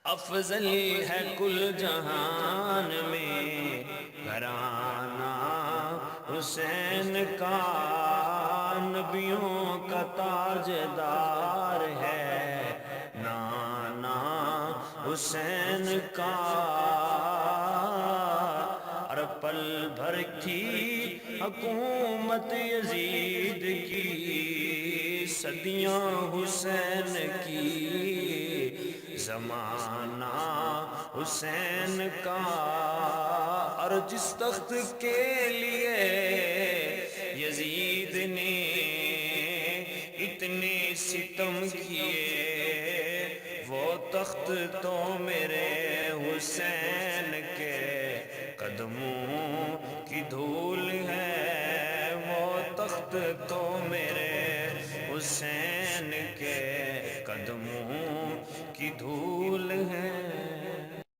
افضل ہے کل جہان میں گھرانہ حسین کا، نبیوں کا تاجدار ہے نانا حسین کا۔ اور پل بھر کی حکومت یزید کی، صدیاں حسین کی، زمانہ حسین کا۔ اور جس تخت کے لیے یزید نے اتنے ستم کیے، وہ تخت تو میرے حسین کے قدموں کی دھول ہے، وہ تخت تو میرے حسین کے قدموں کی دھول ہے۔